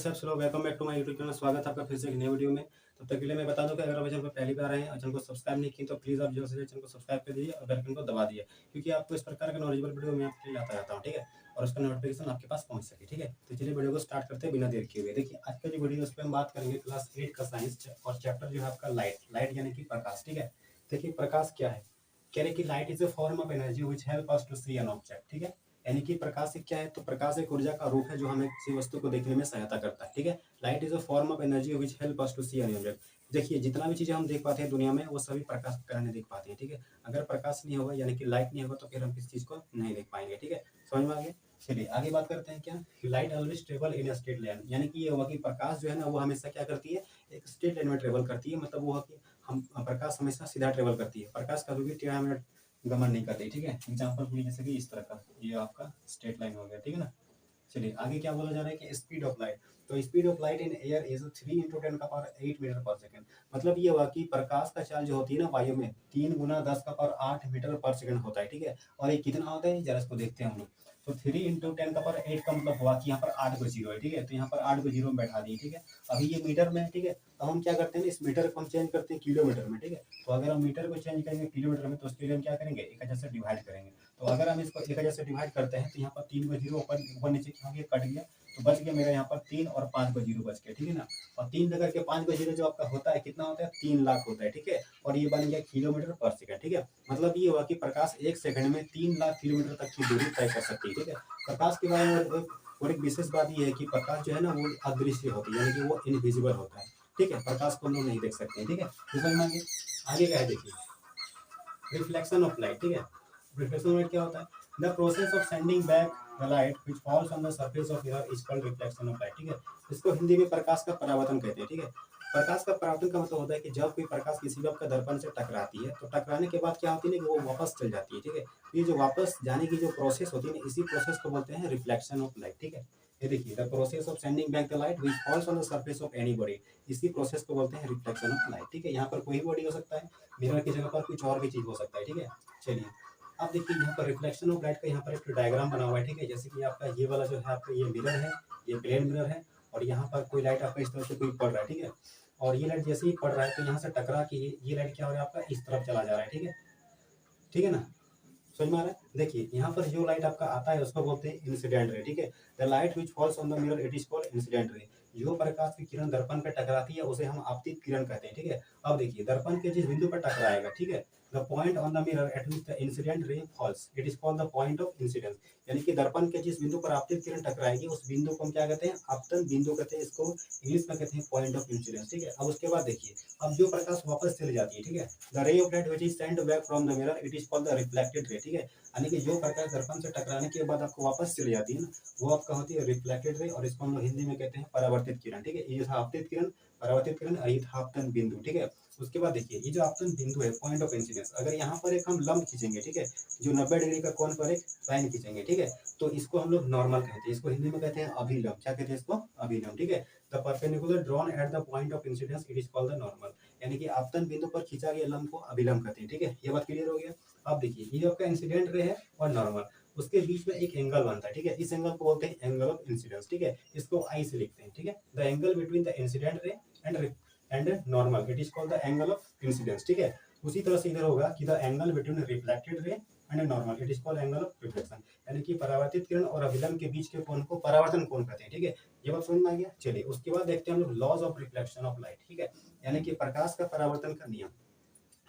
कैसे आप लोग welcome back to my YouTube channel. स्वागत है आपका फिर से एक नई वीडियो में। तब तक के लिए मैं बता दूं कि अगर आप चैनल पर पहली बार आए हैं और चैनल को सब्सक्राइब नहीं किए तो प्लीज़ आप जल्द से जल्द चैनल को सब्सक्राइब कर दीजिए और बेल आइकन को दबा दीजिए, क्योंकि आपको इस प्रकार का नॉलेजेबल वीडियो मैं आपके लिए लाता रहता हूँ, ठीक है। और उसका नोटिफिकेशन आपके पास पहुँच सके, ठीक है। तो चलिए वीडियो को स्टार्ट करते हैं बिना देर किए हुए। देखिए आज का जो वीडियो है उस पर हम बात करेंगे क्लास 8 का साइंस और चैप्टर जो है आपका लाइट यानी कि प्रकाश, ठीक है। देखिए प्रकाश क्या है, कह रहे कि light is a form of energy which help us to see an object, ठीक है। यानी कि प्रकाश एक क्या है, तो प्रकाश एक ऊर्जा का रूप है जो हमें किसी वस्तु को देखने में सहायता करता है, ठीक है। Light is a form of energy which help us to see an object. देखिए जितना भी चीजें हम देख पाते हैं दुनिया में वो सभी प्रकाश के कारण देख पाते हैं, ठीक है। अगर प्रकाश नहीं होगा यानी कि लाइट नहीं होगा तो फिर हम किसी चीज को नहीं देख पाएंगे, ठीक है। समझ में आ गया। चलिए आगे बात करते हैं। क्या light always travel in straight line, यानी कि ये हुआ कि प्रकाश जो है ना वो हमेशा क्या करती है, एक स्ट्रेट लाइन में ट्रेवल करती है। मतलब वो है कि हम प्रकाश हमेशा सीधा ट्रेवल करती है, प्रकाश कभी भी टेढ़ा मेढ़ा गमन नहीं करती, ठीक है। एग्जाम्पल के लिए जैसे कि इस तरह का ये आपका स्ट्रेट लाइन हो गया, ठीक है ना। चलिए आगे क्या बोला जा रहा है कि स्पीड ऑफ लाइट। तो speed of light in air is 3 × 10⁸ metre per second. मतलब ये हुआ कि प्रकाश का चाल जो होती है ना वायु में 3 × 10⁸ मीटर पर सेकंड होता है, ठीक है। और ये कितना होता है जरा इसको देखते हैं हम लोग। तो 3 × 10⁸ का मतलब हुआ कि यहाँ पर 8 को जीरो है, ठीक है। तो यहाँ पर 8 को जीरो में बैठा दिए, ठीक है। अभी ये मीटर में है, ठीक है। तो हम क्या करते हैं, इस मीटर को हम चेंज करते हैं किलोमीटर में, ठीक है। तो अगर हम मीटर को चेंज करेंगे किलोमीटर में तो उसके लिए हम क्या करेंगे, 1000 से डिवाइड करेंगे। तो अगर हम इसको 1000 से डिवाइड करते हैं तो यहाँ पर 3 को जीरो ऊपर ऊपर नीचे क्या हो गया, कट गया। तो बच गया मेरा यहाँ पर 3 और 5 को जीरो बच गया, ठीक है ना। और 3 लेकर के 5 को जीरो जो आपका होता है कितना होता है, 3 लाख होता है, ठीक है। और ये बन गया किलोमीटर पर सेकंड, ठीक है। मतलब ये हुआ कि प्रकाश 1 सेकंड में 3 लाख किलोमीटर तक की दूरी तय कर सकती है, ठीक है। प्रकाश के बारे में और एक विशेष बात ये है कि प्रकाश जो है ना वो अदृश्य होती है, यानी कि वो इनविजिबल होता है, ठीक है। प्रकाश को हम लोग नहीं देख सकते हैं, ठीक है। समझ में आगे क्या है देखिए, रिफ्लेक्शन ऑफ लाइट, ठीक है। रिफ्लेक्शन ऑफ लाइट क्या होता है, the process of sending back the light which falls on the surface of air is called reflection of light, ठीक है। इसको हिंदी में प्रकाश का परावर्तन कहते हैं, ठीक है। प्रकाश का परावर्तन का मतलब होता है कि जब कोई प्रकाश किसी भी आपका दर्पण से टकराती है तो टकराने के बाद क्या होती है ना कि वो वापस चल जाती है, ठीक है। तो ये जो वापस जाने की जो प्रोसेस होती है ना इसी प्रोसेस को बोलते हैं रिफ्लेक्शन ऑफ लाइट, ठीक है। ये देखिए, the process of sending back the light which falls on the surface of any body, इसी प्रोसेस को बोलते हैं रिफ्लेक्शन ऑफ लाइट, ठीक है। यहाँ पर कोई बॉडी हो सकता है, मिरर की जगह पर कुछ और भी चीज हो सकता है, ठीक है। चलिए अब देखिए यहाँ पर रिफ्लेक्शन ऑफ लाइट का यहाँ पर एक डायग्राम बना हुआ है, ठीक है। जैसे कि आपका ये वाला जो है आपका ये मिरर है, ये प्लेन मिरर है। और यहाँ पर कोई लाइट आपका इस तरह से कोई पड़ रहा है, ठीक है। और ये लाइट जैसे ही पड़ रहा है तो यहाँ से टकरा के ये लाइट क्या हो रहा है आपका इस तरफ चला जा रहा है, ठीक है। ठीक है ना। समझ में आ रहा है। देखिए यहाँ पर जो लाइट आपका आता है उसको बोलते हैं इंसिडेंट रे, ठीक है। The light which falls on the mirror it is called incident ray. जो प्रकाश की किरण दर्पण पे टकराती है उसे हम आपतित किरण कहते हैं, ठीक है। अब देखिए दर्पण के जिस बिंदु पर टकराएगा, ठीक है, the point on the mirror at which the incident ray falls it is called the point of incidence. यानी कि दर्पण के जिस बिंदु पर आपतित किरण टकराएगी उस बिंदु को हम क्या कहते हैं, आपतन बिंदु कहते हैं। इसको इंग्लिश में कहते हैं पॉइंट ऑफ इंसिडेंस, ठीक है। अब उसके बाद देखिए, अब जो प्रकाश वापस चली जाती है, ठीक है, the ray of light which is sent back from the mirror it is called the reflected ray, ठीक है। यानी कि जो प्रकाश दर्पण से टकराने के बाद आपको वापस चली जाती है ना वो आपका होती है रिफ्लेक्टेड रे, और इसको हम लोग हिंदी में कहते हैं परावर्तित किरण, ठीक है। ये था आपतित किरण, परावर्तित किरण, और ये था आपतन बिंदु, ठीक है। उसके बाद देखिए ये जो आपतन बिंदु है पॉइंट ऑफ इंसिडेंस, अगर यहाँ पर एक हम लंब खींचेंगे, ठीक है, जो 90 डिग्री का कोण पर एक लाइन खींचेंगे, ठीक है, तो इसको हम लोग नॉर्मल कहते हैं। इसको हिंदी में कहते हैं अभिलंब। क्या कहते हैं इसको, अभिलंब, ठीक है। The perpendicular drawn at the point of incidence it is called the normal. यानी कि आपतन बिंदु पर खींचा गया लंब को अभिलंब कहते हैं, ठीक है। ये बात क्लियर हो गया। अब देखिए ये जो आपका इंसिडेंट रे है और नॉर्मल, उसके बीच में एक एंगल बनता है, ठीक है। इस एंगल को बोलते हैं एंगल ऑफ इंसिडेंस, ठीक है। इसको आई से लिखते हैं, ठीक है। The angle between the incident रे and normal it is called the angle of incidence, ठीक है। उसी तरह से इधर होगा कि the angle between reflected ray and normal it is called angle of reflection. यानी कि परावर्तित किरण और अभिलंब के बीच के कोण को परावर्तन कोण कहते हैं, ठीक है। ये बात समझ में आ गया। चलिए उसके बाद देखते हैं हम लोग laws of reflection of light, ठीक है। यानी कि प्रकाश का परावर्तन का नियम।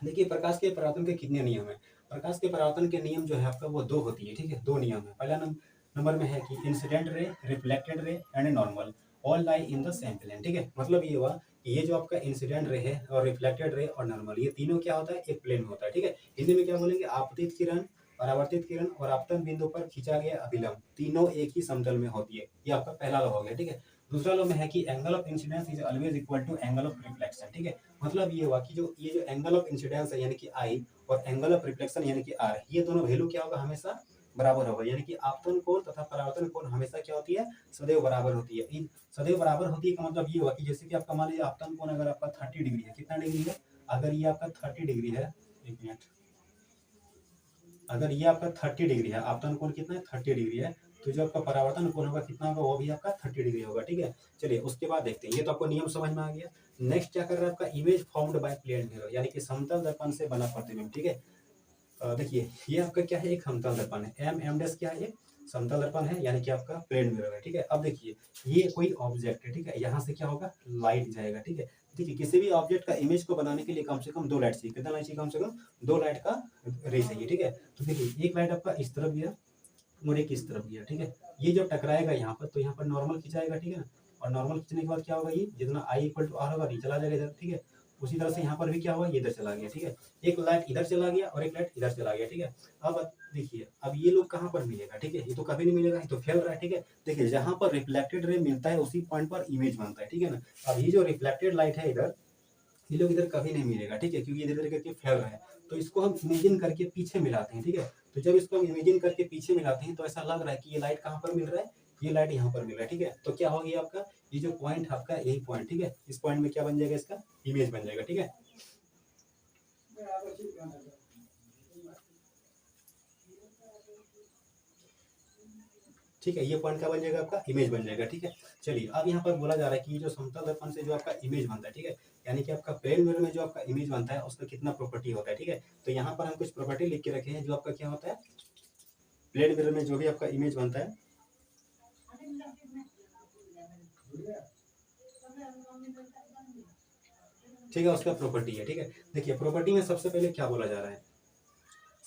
देखिए प्रकाश के परावर्तन के कितने नियम है। प्रकाश के परावर्तन के नियम जो है आपका वो दो होती है, ठीक है। दो नियम है। पहला नंबर में है कि incident ray, reflected ray and normal all lie in the same plane, ठीक है। मतलब ये हुआ कि ये जो आपका इंसिडेंट रे है और रिफ्लेक्टेड रे और नॉर्मल ये तीनों क्या होता है, एक प्लेन में होता है, ठीक है। हिंदी में क्या बोलेंगे, आपतित किरण, परावर्तित किरण और आपतन बिंदु पर खींचा गया अभिलंब तीनों एक ही समतल में होती है। ये आपका पहला लॉ हो गया, ठीक है। दूसरा लॉ में है कि angle of incidence is always equal to angle of reflection, ठीक है। मतलब ये हुआ कि जो ये जो एंगल ऑफ इंसिडेंस है यानी कि आई और एंगल ऑफ रिफ्लेक्शन यानी कि आर, ये दोनों वैल्यू क्या होगा, हमेशा बराबर होगा। यानी कि आपतन कोण तथा परावर्तन कोण हमेशा क्या होती है, सदैव बराबर होती है। इन सदैव बराबर होती है का मतलब ये हुआ कि जैसे कि आपका मान लीजिए आपतन कोण अगर आपका 30 डिग्री है, कितना डिग्री है, अगर ये आपका 30 डिग्री है, एक मिनट, अगर ये आपका 30 डिग्री है, आपतन कोण कितना है 30 डिग्री है, तो जो आपका परावर्तन कोण होगा कितना होगा, वो भी आपका 30 डिग्री होगा। ठीक है, चलिए उसके बाद देखते हैं। ये तो आपको नियम समझ में आ गया। नेक्स्ट क्या कर रहा है आपका, image formed by plane mirror, यानी कि समतल दर्पण से बना प्रतिबिंब। ठीक है, देखिए ये आपका क्या है, एक समतल दर्पण है। एम डैश क्या है, समतल दर्पण है, यानी कि आपका प्लेन मिरर है। ठीक है, अब देखिए ये कोई ऑब्जेक्ट है। ठीक है, यहाँ से क्या होगा, लाइट जाएगा। ठीक है, देखिए किसी भी ऑब्जेक्ट का इमेज को बनाने के लिए कम से कम 2 लाइट चाहिए। कितना लाइट चाहिए, कम से कम 2 लाइट का रे चाहिए। ठीक है, तो देखिए एक लाइट आपका इस तरफ गया और एक इस तरफ गया। ठीक है, ये जब टकराएगा यहाँ पर, तो यहाँ पर नॉर्मल खिंचाएगा। ठीक है ना, और नॉर्मल खींचने के बाद क्या होगा, ये जितना आई इक्वल टू आर होगा, ये चला जाएगा इधर। ठीक है, उसी तरह से यहाँ पर भी क्या हुआ, ये इधर चला गया। ठीक है, एक लाइट इधर चला गया और एक लाइट इधर चला गया। ठीक है, अब देखिए अब ये लोग कहाँ पर मिलेगा। ठीक है, ये तो कभी नहीं मिलेगा, ये तो फैल रहा है। ठीक है, देखिए जहाँ पर रिफ्लेक्टेड रे मिलता है उसी पॉइंट पर इमेज बनता है। ठीक है ना, अब ये जो रिफ्लेक्टेड लाइट है इधर, ये लोग इधर कभी नहीं मिलेगा। ठीक है, क्योंकि इधर करके फैल रहा है, तो इसको हम इमेजिन करके पीछे मिलाते हैं। ठीक है, तो जब इसको हम इमेजिन करके पीछे मिलाते हैं तो ऐसा लग रहा है कि ये लाइट कहाँ पर मिल रहा है, ये लाइट यहाँ पर मिल रहा है। ठीक है, तो क्या होगी आपका, ये जो पॉइंट आपका यही पॉइंट। ठीक है, इस पॉइंट में क्या बन जाएगा, इसका इमेज बन जाएगा। ठीक है, ठीक है, ये पॉइंट क्या बन जाएगा, आपका इमेज बन जाएगा। ठीक है, चलिए अब यहाँ पर बोला जा रहा है कि ये जो समतल दर्पण से जो आपका इमेज बनता है। ठीक है, यानी कि आपका प्लेन मिरर में जो आपका इमेज बनता है उसका कितना प्रॉपर्टी होता है। ठीक है, तो यहाँ पर हम कुछ प्रॉपर्टी लिख के रखे हैं जो आपका क्या होता है, प्लेन मिरर में जो भी आपका इमेज बनता है, ठीक है, उसका प्रॉपर्टी है। ठीक है, देखिए प्रॉपर्टी में सबसे पहले क्या बोला जा रहा है,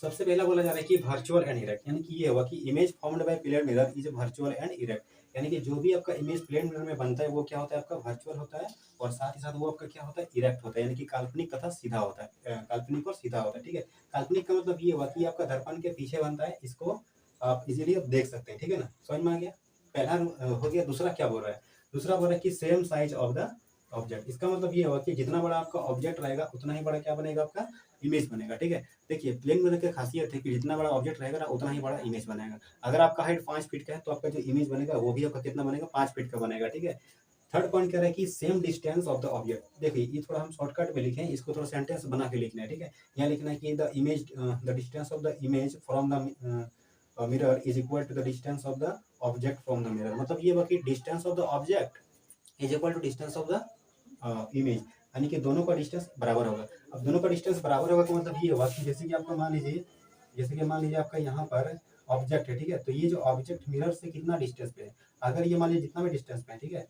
सबसे पहला बोला जा रहा है कि वर्चुअल एंड इरेक्ट, यानी कि ये हुआ कि image formed by plane mirror is virtual and erect, यानी कि जो भी आपका इमेज प्लेन मिरर में बनता है वो क्या होता है, आपका वर्चुअल होता है, और साथ ही साथ वो आपका क्या होता है, इरेक्ट होता है, यानी कि काल्पनिक तथा सीधा होता है। काल्पनिक और सीधा होता है। ठीक है, काल्पनिक का मतलब ये हुआ कि आपका दर्पण के पीछे बनता है, इसको आप इजीली आप देख सकते हैं। ठीक है ना, समझ में आ गया, पहला हो गया। दूसरा क्या बोल रहा है, दूसरा बोल रहा है कि same size of the object, इसका मतलब ये हुआ कि जितना बड़ा आपका ऑब्जेक्ट रहेगा उतना ही बड़ा क्या बनेगा, आपका इमेज बनेगा। ठीक है, देखिए प्लेन मिरर की खासियत है कि जितना बड़ा ऑब्जेक्ट रहेगा ना उतना ही बड़ा इमेज बनेगा। अगर आपका हाइट 5 फीट का है तो आपका जो इमेज बनेगा वो भी आपका कितना बनेगा, 5 फीट का बनेगा। ठीक है, थर्ड पॉइंट कह रहा है कि same distance of the object. देखिए ये थोड़ा हम शॉर्टकट में लिखें, इसको थोड़ा सेंटेंस बना के लिखना है। ठीक है, यहाँ लिखना है कि the image, the distance of the image from the mirror is equal to the distance of the object from the mirror. मतलब ये बाकी distance of the object is equal to distance of the image, यानी कि दोनों का distance बराबर होगा। अब दोनों का डिस्टेंस बराबर होगा तो मतलब ये होगा कि जैसे कि आपका मान लीजिए, जैसे कि मान लीजिए आपका यहाँ पर ऑब्जेक्ट है। ठीक है, तो ये जो ऑब्जेक्ट मिरर से कितना डिस्टेंस पे है, अगर ये मान लीजिए जितना भी डिस्टेंस पे है, ठीक है,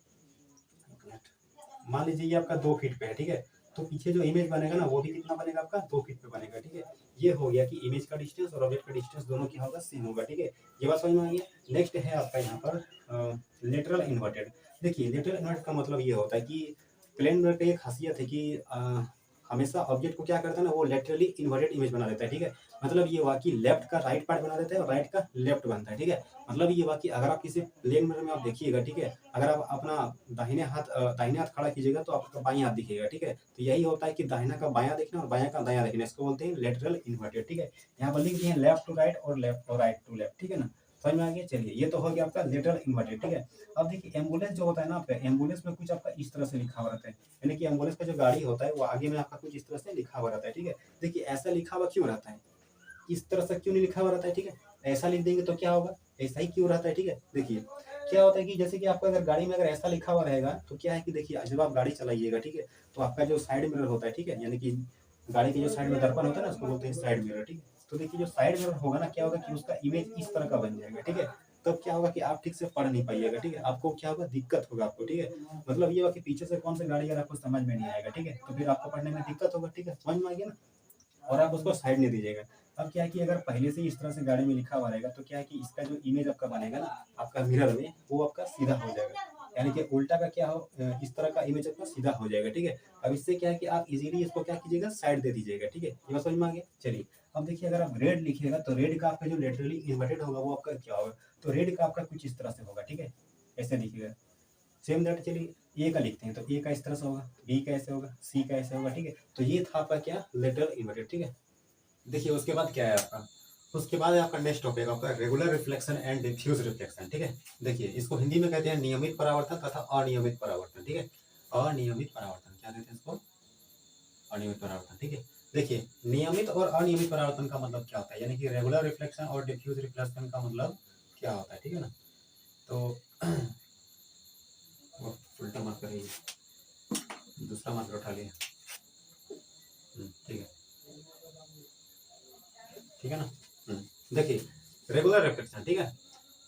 मान लीजिए ये आपका 2 फीट पे है। ठीक है, तो पीछे जो इमेज बनेगा ना वो भी कितना बनेगा, आपका 2 फीट पे बनेगा। ठीक है, ये हो गया कि इमेज का डिस्टेंस और ऑब्जेक्ट का डिस्टेंस दोनों क्या होगा, सेम होगा। ठीक है, ये बात समझ में आ गया। नेक्स्ट है आपका यहाँ पर लेटरल इन्वर्टेड। देखिए लेटरल इन्वर्ट का मतलब ये होता है कि प्लेन मिरर की एक खासियत है कि हमेशा ऑब्जेक्ट को क्या करता है ना, वो लेटरली इन्वर्टेड इमेज बना देता है। ठीक है, मतलब ये हुआ कि लेफ्ट का राइट पार्ट बना देता है और राइट का लेफ्ट बनता है। ठीक है, मतलब ये हुआ कि अगर आप किसी प्लेन मिरर में आप देखिएगा, ठीक है, अगर आप अपना दाहिने हाथ खड़ा कीजिएगा तो आपका बायां हाथ दिखेगा। ठीक है, तो यही होता है कि दाहिना का बायां देखना और बायां का दायां देखना, इसको बोलते हैं लेटरल इन्वर्टेड। ठीक है, यहाँ पर लिख दिए हैं लेफ्ट टू राइट और लेफ्ट और राइट टू लेफ्ट। ठीक है ना, समझ में आ गया। चलिए ये तो हो गया आपका लेटरल इन्वर्टेड। ठीक है, अब देखिए एम्बुलेंस जो होता है ना आपका, एम्बुलेंस में कुछ आपका इस तरह से लिखा हुआ रहता है, यानी कि एम्बुलेंस का जो गाड़ी होता है वो आगे में आपका कुछ इस तरह से लिखा हुआ रहता है। ठीक है, देखिए ऐसा लिखा हुआ क्यों रहता है, इस तरह से क्यों नहीं लिखा हुआ रहता है। ठीक है, ऐसा लिख देंगे तो क्या होगा, ऐसा ही क्यों रहता है। ठीक है, देखिए क्या होता है कि जैसे कि आपका अगर गाड़ी में अगर ऐसा लिखा हुआ रहेगा तो क्या है कि देखिए जब आप गाड़ी चलाइएगा, ठीक है, तो आपका जो साइड मिरर होता है, ठीक है, यानी कि गाड़ी के जो साइड में दर्पण होता है ना उसको बोलते हैं साइड मिरर। ठीक है, तो देखिए जो साइड मिरर होगा ना, क्या होगा कि उसका इमेज इस तरह का बन जाएगा। ठीक है, तब क्या होगा कि आप ठीक से पढ़ नहीं पाइएगा। ठीक है, आपको क्या होगा, दिक्कत होगा आपको। ठीक है, मतलब ये होगा कि पीछे से कौन सी गाड़ी अगर आपको समझ में नहीं आएगा, ठीक है, तो फिर आपको पढ़ने में दिक्कत होगा। ठीक है, समझ में आ गया ना, और आप उसको साइड नहीं दीजिएगा। अब क्या है कि अगर पहले से ही इस तरह से गाड़ी में लिखा हुआ रहेगा तो क्या है कि इसका जो इमेज आपका बनेगा ना आपका मिरर में, वो आपका सीधा हो जाएगा, यानी कि उल्टा का क्या हो, इस तरह का इमेज आपका सीधा हो जाएगा। ठीक है, अब इससे क्या है कि आप इजीली इसको क्या कीजिएगा, साइड दे दीजिएगा। ठीक है, ये बात समझ में आ गया। चलिए अब देखिए अगर आप रेड लिखिएगा तो रेड का आपका जो लेटरली इन्वर्टेड होगा वो आपका क्या होगा, तो रेड का आपका कुछ इस तरह से होगा। ठीक है, ऐसे लिखिएगा, सेम दैट। चलिए ए का लिखते हैं तो ए का इस तरह से होगा, बी का ऐसे होगा, सी का ऐसे होगा। ठीक है, तो ये था आपका क्या, लेटरल इन्वर्टेड। ठीक है, देखिए उसके बाद क्या है आपका, उसके बाद आपका नेक्स्ट टॉपिक आपका regular reflection and diffuse reflection. ठीक है, देखिए इसको हिंदी में कहते हैं नियमित परावर्तन तथा अनियमित परावर्तन। ठीक है, अनियमित परावर्तन क्या कहते हैं इसको, अनियमित परावर्तन। ठीक है, देखिए नियमित और अनियमित परावर्तन का मतलब क्या होता है, यानी कि रेगुलर रिफ्लेक्शन और डिफ्यूज रिफ्लेक्शन का मतलब क्या होता है, ठीक है ना। तो वो उल्टा मत करिए, दूसरा मार्कर उठा लिया। ठीक है, ठीक है ना। देखिए रेगुलर रिफ्लेक्शन, ठीक है,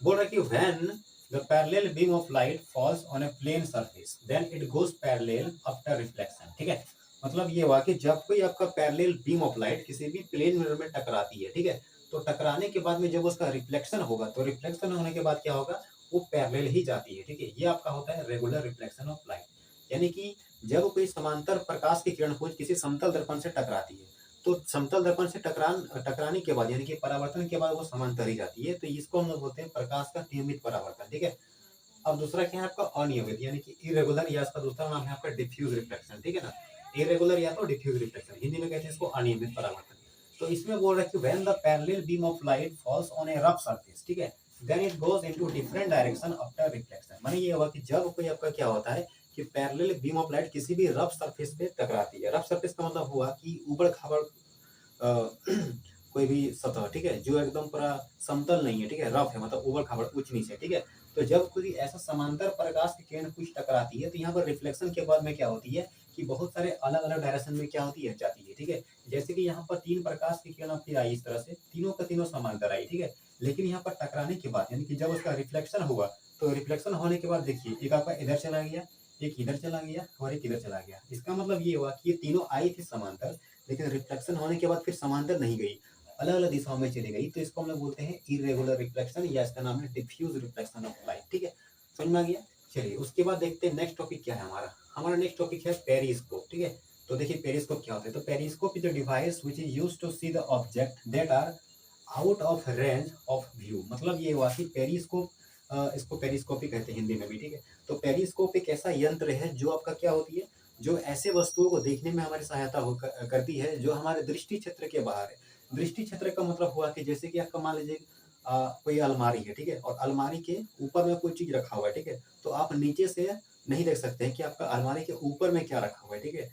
बोल रहा है कि when the parallel beam of light falls on a plane surface then it goes parallel after reflection, ठीक है। मतलब ये हुआ कि जब कोई आपका पैरेलल बीम ऑफ लाइट किसी भी प्लेन मिरर में टकराती है, ठीक है, तो टकराने के बाद में जब उसका रिफ्लेक्शन होगा तो रिफ्लेक्शन होने के बाद क्या होगा, वो पैरेलल ही जाती है, ठीक है। ये आपका होता है रेगुलर रिफ्लेक्शन ऑफ लाइट। यानी कि जब कोई समांतर प्रकाश की किरण पुंज किसी समतल दर्पण से टकराती है तो समतल दर्पण से टकराने के बाद यानी कि परावर्तन के बाद वो समांतर ही जाती है, तो इसको हम लोग बोलते हैं प्रकाश का नियमित परावर्तन, ठीक है। अब दूसरा क्या है आपका अनियमित, यानी कि इरेगुलर, या इसका दूसरा नाम है आपका डिफ्यूज रिफ्लेक्शन, ठीक है ना। इरेगुलर या तो डिफ्यूज रिफ्लेक्शन, हिंदी में कहते हैं इसको अनियमित परावर्तन। तो इसमें बोल रहा है कि when the parallel beam of light falls on a rough surface, ठीक है, then it goes into different direction after reflection. माने ये हुआ कि जब कोई आपका क्या होता है कि पैरेलल बीम ऑफ लाइट किसी भी रफ सरफेस पे टकराती है। रफ सरफेस का मतलब हुआ कि ऊबड़ खाबड़ कोई भी सतह, ठीक है, जो एकदम पूरा समतल नहीं है, ठीक है, रफ है, मतलब ऊबड़ खाबड़ उच्च नीचे, ठीक है। तो जब कोई ऐसा समांतर प्रकाश की किरण कुछ टकराती है तो यहाँ पर रिफ्लेक्शन के बाद में क्या होती है कि बहुत सारे अलग अलग डायरेक्शन में क्या होती है, जाती है, ठीक है। जैसे कि यहाँ पर 3 प्रकाश की किरण आपकी आई इस तरह से, तीनों का तीनों समांतर आई, ठीक है। लेकिन यहाँ पर टकराने के बाद यानी कि जब उसका रिफ्लेक्शन हुआ तो रिफ्लेक्शन होने के बाद देखिए एक आपका इधर चला गया, एक इधर चला गया और एक इधर चला गया। इसका मतलब ये हुआ कि ये तीनों आई थी समांतर, लेकिन रिफ्लेक्शन होने के बाद फिर समांतर नहीं गई, अलग अलग दिशाओं में चली गई, तो इसको हम लोग बोलते हैं इरेगुलर रिफ्लेक्शन, या इसका नाम है डिफ्यूज रिफ्लेक्शन ऑफ लाइट, ठीक है। समझ में आ गया। चलिए उसके बाद देखते हैं नेक्स्ट टॉपिक क्या है हमारा। हमारा नेक्स्ट टॉपिक है पेरिस्कोप, ठीक है। तो देखिए पेरिस्कोप क्या होता है, तो periscope is a device which is used to see the object that are out of range of view. मतलब ये हुआ कि पेरिस्कोप, इसको पेरिस्कोप ही कहते हैं हिंदी में भी, ठीक है। तो पेरिस्कोप एक ऐसा यंत्र है जो आपका क्या होती है, जो ऐसे वस्तुओं को देखने में हमारी सहायता करती है जो हमारे दृष्टि क्षेत्र के बाहर है। दृष्टि क्षेत्र का मतलब हुआ कि जैसे कि आपका मान लीजिए कोई अलमारी है, ठीक है, और अलमारी के ऊपर में कोई चीज रखा हुआ है, ठीक है, तो आप नीचे से नहीं देख सकते हैं कि आपका अलमारी के ऊपर में क्या रखा हुआ है, ठीक है।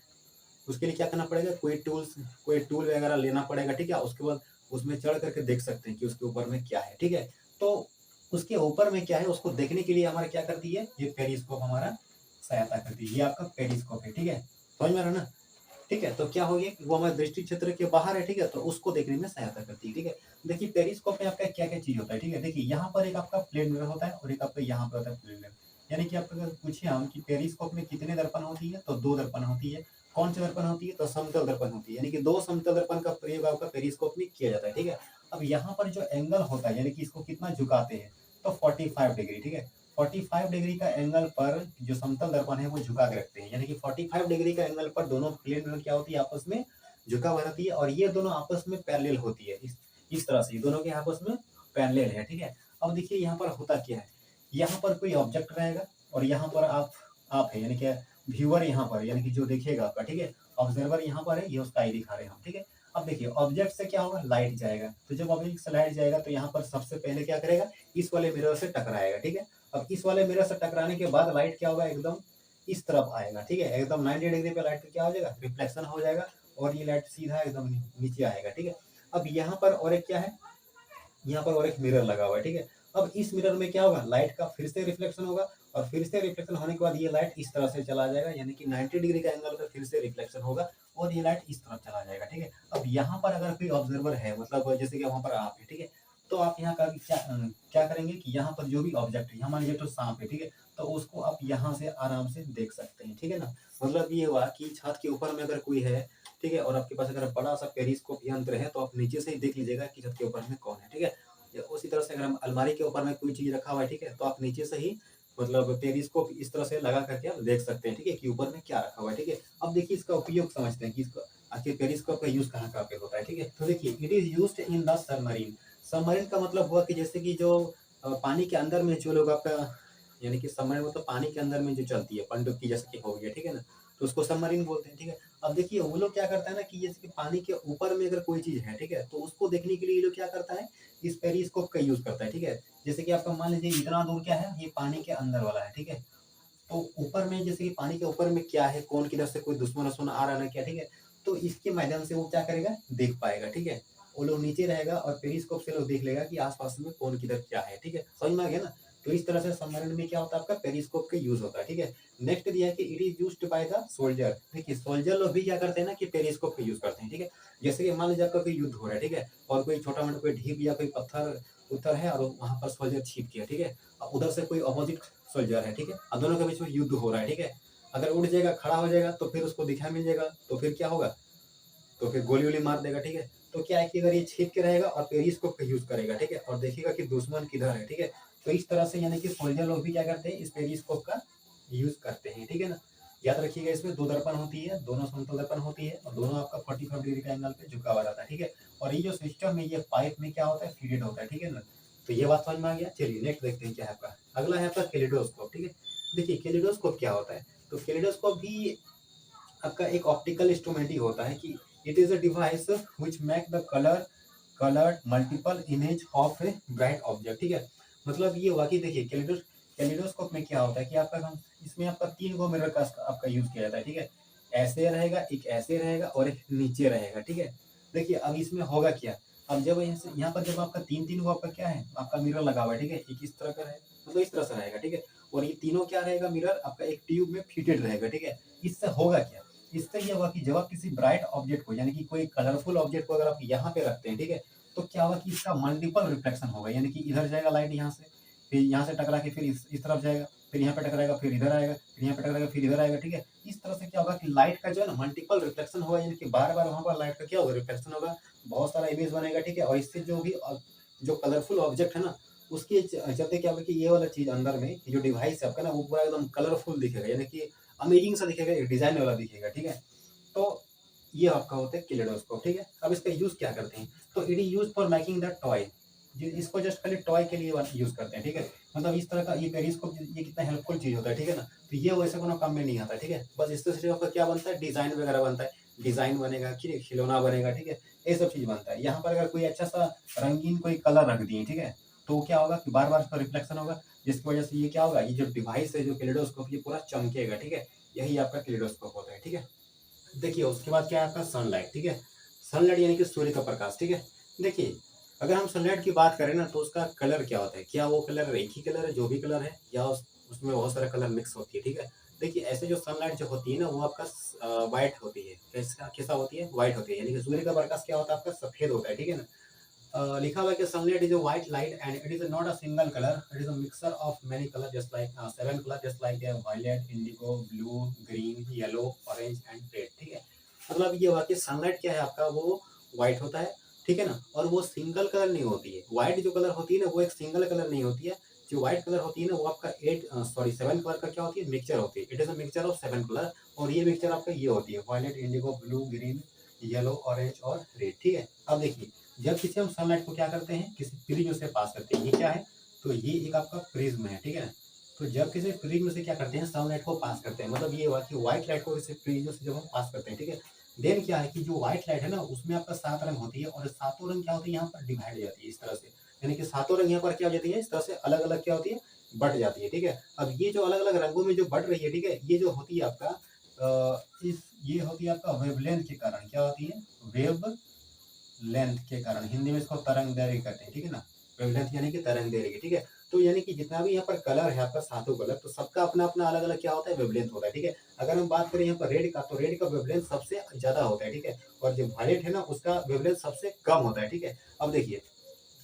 उसके लिए क्या करना पड़ेगा, कोई टूल वगैरह लेना पड़ेगा, ठीक है। उसके बाद उसमें चढ़ करके देख सकते हैं कि उसके ऊपर में क्या है, ठीक है। तो उसके ऊपर में क्या है उसको देखने के लिए हमारा क्या करती है, ये पेरिस्कोप हमारा सहायता करती है। ये आपका पेरिस्कोप है, ठीक है, समझ में आ रहा है ना। ठीक है, तो क्या हो गया कि वो हमारे दृष्टि क्षेत्र के बाहर है, ठीक है, तो उसको देखने में सहायता करती है, ठीक है। देखिए पेरिस्कोप में आपका क्या क्या चीज होता है, ठीक है। देखिए यहाँ पर एक आपका प्लेन मिरर होता है और एक आपका यहाँ पर होता है प्लेन मिरर। यानी कि आपको अगर पूछे हम कि पेरिस्कोप में कितने दर्पण होती है, तो 2 दर्पण होती है। कौन से दर्पण होती है, तो समतल दर्पण होती है, यानी कि 2 समतल दर्पण का प्रयोग आपका पेरिस्कोप में किया जाता है, ठीक है। अब यहाँ पर जो एंगल होता है यानी कि इसको कितना झुकाते हैं, तो 45 डिग्री, ठीक है। 45 डिग्री का एंगल पर जो समतल दर्पण है वो झुका के रखते हैं, यानी कि 45 डिग्री का एंगल पर दोनों प्लेन मिरर क्या होती है, आपस में झुका हुआ रहती है, और ये दोनों आपस में पैरेलल होती है, इस तरह से दोनों के आपस में पैरेलल है, ठीक है। अब देखिए यहाँ पर होता क्या है, यहाँ पर कोई ऑब्जेक्ट रहेगा और यहाँ पर आप है, यानी कि व्यूअर यहाँ पर, यानी कि जो देखेगा आपका, ठीक है, ऑब्जर्वर यहाँ पर है, ये उसका आई दिखा रहे हैं हम, ठीक है। अब देखिए ऑब्जेक्ट से क्या होगा, लाइट जाएगा, तो जब ऑब्जेक्ट से लाइट जाएगा तो यहाँ पर सबसे पहले क्या करेगा, इस वाले मिरर से टकराएगा, ठीक है। अब इस वाले मिरर से टकराने के बाद लाइट क्या होगा, एकदम इस तरफ आएगा, ठीक है, एकदम 90 डिग्री पे लाइट क्या हो जाएगा, रिफ्लेक्शन हो जाएगा, और ये लाइट सीधा एकदम नीचे आएगा, ठीक है। अब यहाँ पर और एक क्या है, यहाँ पर और एक मिरर लगा हुआ है, ठीक है। अब इस मिरर में क्या होगा, लाइट का फिर से रिफ्लेक्शन होगा, और फिर से रिफ्लेक्शन होने के बाद ये लाइट इस तरह से चला जाएगा, यानी कि 90 डिग्री का एंगल पर फिर से रिफ्लेक्शन होगा और ये लाइट इस तरफ चला जाएगा, ठीक है। अब यहाँ पर अगर कोई ऑब्जर्वर है, मतलब जैसे कि वहाँ पर आप है, ठीक है, तो आप यहाँ का क्या करेंगे कि यहाँ पर जो भी ऑब्जेक्ट है, यहाँ मान लीजिए तो सांप है, ठीक है, तो उसको आप यहाँ से आराम से देख सकते हैं, ठीक है ना। मतलब ये हुआ कि छत के ऊपर में अगर कोई है, ठीक है, और आपके पास अगर बड़ा सा पेरिस्कोप यंत्र है, तो आप नीचे से ही देख लीजिएगा कि छत के ऊपर में कौन है, ठीक है। उसी तरह से अगर हम अलमारी के ऊपर में कोई चीज रखा हुआ है, ठीक है, तो आप नीचे से ही मतलब पेरिस्कोप इस तरह से लगा करके आप देख सकते हैं, ठीक है, कि ऊपर में क्या रखा हुआ है, ठीक है। अब देखिए इसका उपयोग समझते हैं कि इसका आखिर पेरिस्कोप का यूज कहाँ पे होता है, ठीक है। तो देखिए it is used in the submarine. Submarine का मतलब हुआ कि जैसे कि जो पानी के अंदर में जो लोग आपका, यानी कि सबमरीन मतलब पानी के अंदर में जो चलती है, पनडुब्बी जैसे कि हो गया, ठीक है ना, तो उसको सबमरीन बोलते हैं, ठीक है। अब देखिए वो लोग क्या करता है ना कि जैसे कि पानी के ऊपर में अगर कोई चीज है, ठीक है, तो उसको देखने के लिए ये लोग क्या करता है, इस पेरिस्कोप का यूज करता है, ठीक है। जैसे कि आपका मान लीजिए इतना दूर क्या है, ये पानी के अंदर वाला है, ठीक है। तो ऊपर में जैसे कि पानी के ऊपर में क्या है, कौन किधर से कोई दुश्मन आ रहा है ना क्या, ठीक है, तो इसके माध्यम से वो क्या करेगा, देख पाएगा, ठीक है। वो लोग नीचे रहेगा और पेरिस्कोप से लोग देख लेगा कि आसपास में कौन किधर क्या है, ठीक है, समझ में आ गया ना। तो इस तरह से सबमरीन में क्या होता है आपका पेरिस्कोप का यूज होता है, ठीक है। नेक्स्ट दिया है कि it is used by the soldier. देखिए सोल्जर लोग भी क्या करते हैं ना कि पेरिस्कोप का यूज करते हैं, ठीक है। जैसे कि मान लीजिए आपका कोई युद्ध हो रहा है, ठीक है, और कोई छोटा मोटा कोई ढीप या कोई पत्थर उत्थर है और वहां पर सोल्जर छिप गया, ठीक है, उधर से कोई अपोजिट सोल्जर है, ठीक है, और दोनों के बीच में युद्ध हो रहा है, ठीक है। अगर उठ जाएगा खड़ा हो जाएगा तो फिर उसको दिखाई मिल जाएगा, तो फिर क्या होगा, तो फिर गोली वोली मार देगा, ठीक है। तो क्या है कि अगर ये छिप के रहेगा और पेरिस्कोप का यूज करेगा, ठीक है, और देखेगा कि दुश्मन किधर है, ठीक है, तो इस तरह से यानी कि सोल्जर लोग भी क्या करते हैं, इस पेरिस्कोप का यूज करते हैं, ठीक है ना। याद रखिएगा इसमें दो दर्पण होती है, दोनों समतल दर्पण होती है और दोनों आपका 45 डिग्री का एंगल पे झुका हुआ रहता है, ठीक है। और ये जो सिस्टम है ये पाइप में क्या होता है, फीडेड होता है, ठीक है ना। तो ये बात समझ में आ गया। चलिए नेक्स्ट देखते हैं क्या है आपका। अगला है आपका कैलिडोस्कोप, ठीक है। देखिए कैलिडोस्कोप क्या होता है, तो कैलिडोस्कोप भी आपका एक ऑप्टिकल इंस्ट्रूमेंट ही होता है कि it is a device which make the coloured multiple image of a bright object, ठीक है। मतलब ये वाकई देखिए कैलिडोस्कोप में क्या होता है कि आपका इसमें आपका 3 गो मिरर का आपका यूज किया जाता है, ठीक है। ऐसे रहेगा, एक ऐसे रहेगा और एक नीचे रहेगा, ठीक है। देखिए अब इसमें होगा क्या, अब जब यहाँ पर जब आपका तीन गो आपका क्या है, आपका मिरर लगा हुआ है, ठीक है, एक इस तरह का है, मतलब इस तरह से रहेगा, ठीक है। और ये तीनों क्या रहेगा, मिरर आपका एक ट्यूब में फिटेड रहेगा, ठीक है। इससे होगा क्या, इससे ये होगा कि जब आप किसी ब्राइट ऑब्जेक्ट को यानी कि कोई कलरफुल ऑब्जेक्ट को अगर आप यहाँ पे रखते हैं, ठीक है, तो क्या होगा कि इसका मल्टीपल रिफ्लेक्शन होगा, यानी कि इधर जाएगा लाइट यहाँ से, फिर यहाँ से टकरा के फिर इस तरफ जाएगा, फिर यहाँ पे टकराएगा, फिर इधर आएगा, फिर यहाँ पे टकराएगा, फिर इधर आएगा, ठीक है। इस तरह से क्या होगा कि लाइट का जो है ना मल्टीपल रिफ्लेक्शन होगा, यानी कि बार बार वहां पर लाइट का क्या होगा, रिफ्लेक्शन होगा, बहुत सारा इमेज बनेगा, ठीक है। और इससे जो भी जो कलरफुल ऑब्जेक्ट है ना उसके चलते क्या होगा कि ये वाला चीज अंदर में जो डिवाइस है आपका ना वो पूरा एकदम कलरफुल दिखेगा, यानी कि अमेजिंग सा दिखेगा, एक डिजाइन वाला दिखेगा, ठीक है। तो ये आपका होता है कैलिडोस्कोप, ठीक है। अब इसका यूज क्या करते हैं, तो it is use for making the toy, इसको जस्ट खाली टॉय के लिए यूज करते हैं, ठीक है। मतलब इस तरह का ये पेरिस्कोप ये कितना हेल्पफुल चीज होता है, ठीक है ना। तो ये वैसे कोनो काम में नहीं आता, ठीक है। बस इससे सिर्फ आपका क्या बनता है, डिजाइन वगैरह बनता है, डिजाइन बनेगा, ठीक है, खिलौना बनेगा, ठीक है, ये सब चीज बनता है। यहाँ पर अगर कोई अच्छा सा रंगीन कोई कलर रख दिए, ठीक है, तो क्या होगा कि बार बार उसका रिफ्लेक्शन होगा, जिसकी वजह से ये क्या होगा, ये जो डिवाइस है जो कैलिडोस्कोप ये पूरा चमकेगा, ठीक है। यही आपका कैलिडोस्कोप होता है, ठीक है। देखिए उसके बाद क्या है आपका सनलाइट, ठीक है। सनलाइट यानी कि सूर्य का प्रकाश, ठीक है। देखिए अगर हम सनलाइट की बात करें ना तो उसका कलर क्या होता है, क्या वो कलर एक ही कलर है जो भी कलर है, या उसमें बहुत सारे कलर मिक्स होती है, ठीक है। देखिए ऐसे जो सनलाइट जो होती है ना वो आपका व्हाइट होती है, कैसा होती है, व्हाइट होती है, यानी कि सूर्य का प्रकाश क्या होता है आपका सफेद होता है, ठीक है ना। लिखा हुआ है कि sunlight is a white light and it is not a single color, it is a mixture of many colors just like 7 colors just like violet, indigo, blue, green, yellow, orange and red, ठीक है। मतलब ये हुआ कि sunlight क्या है आपका वो व्हाइट होता है, ठीक है ना, और वो सिंगल कलर नहीं होती है। व्हाइट जो कलर होती है ना वो एक सिंगल कलर नहीं होती है, जो व्हाइट कलर होती है ना वो आपका 7 कलर का क्या होती है, मिक्सचर होती है। It is a mixture of 7 colour, और ये मिक्सचर आपका ये होती है violet, indigo, blue, green, yellow, orange और रेड, ठीक है। अब देखिए जब किसी हम सनलाइट को क्या करते हैं, किसी प्रिज्म से पास करते हैं, ये क्या है, तो ये एक आपका प्रिज्म है, ठीक है। तो जब किसी प्रिज्म से क्या करते हैं, सनलाइट को पास करते हैं, मतलब ये हुआ कि व्हाइट लाइट को किसी प्रिज्म से जब हम पास करते हैं, ठीक है। देन क्या है कि जो व्हाइट लाइट है ना उसमें आपका 7 रंग होती है, और 7 रंग क्या होती है यहाँ पर डिवाइड हो जाती है इस तरह से, यानी कि 7 रंग यहाँ पर क्या हो जाती है, इस तरह से अलग अलग क्या होती है, बढ़ जाती है, ठीक है। अब ये जो अलग अलग रंगों में जो बढ़ रही है, ठीक है, ये जो होती है आपका ये होती है आपका वेवलेंथ के कारण, क्या होती है, वेव लेंथ के कारण, हिंदी में इसको तरंग दैर्घ्य कहते हैं, ठीक है ना। वेवलेंथ यानी कि तरंग दैर्घ्य, ठीक है। तो यानी कि जितना भी यहाँ पर कलर है आपका 7 कलर, तो सबका अपना अपना अलग अलग क्या होता है, वेवलेंथ होता है, ठीक है। अगर हम बात करें यहाँ पर रेड का, तो रेड का वेवलेंथ सबसे ज्यादा होता है, ठीक है, और जो वायलेट है ना उसका वेवलेंथ सबसे कम होता है, ठीक है। अब देखिए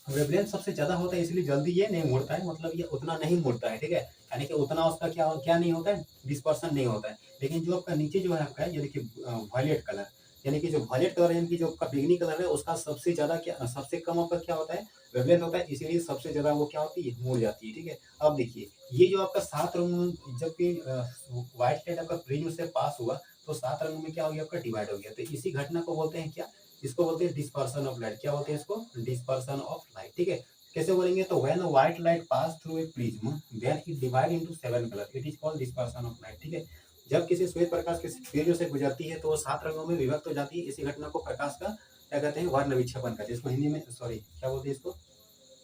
वेवलेंथ सबसे ज्यादा होता है इसलिए जल्दी ये नहीं मुड़ता है, मतलब ये उतना नहीं मुड़ता है, ठीक है, यानी कि उतना उसका क्या क्या नहीं होता है, डिस्पर्सन नहीं होता है। लेकिन जो आपका नीचे जो है आपका यानी कि वायलेट कलर, यानी कि जो वायलेट कलर है, यानी कि जो आपका बैगनी कलर है उसका सबसे ज्यादा क्या, सबसे कम आपका क्या होता है, वेवलेंथ होता है, इसीलिए सबसे ज्यादा वो क्या होती है, मुड़ जाती है, ठीक है। अब देखिए ये जो आपका 7 रंग जबकि व्हाइट लाइट आपका प्रिज्म से पास हुआ तो 7 रंगों में क्या हो गया, आपका डिवाइड हो गया, तो इसी घटना को बोलते हैं क्या, इसको बोलते हैं डिस्पर्सन ऑफ लाइट, क्या बोलते हैं इसको, डिस्पर्सन ऑफ लाइट, ठीक है। कैसे बोलेंगे, तो when white light pass through a prism then it divide into 7 colour, it is called dispersion of light, ठीक है। जब किसी श्वेत प्रकाश किसी प्रिज्म से गुजरती है तो वो 7 रंगों में विभक्त हो जाती है, इसी घटना को प्रकाश का क्या कहते हैं, वर्ण विक्षेपण कहते हैं, इसको हिंदी में सॉरी क्या बोलते हैं इसको,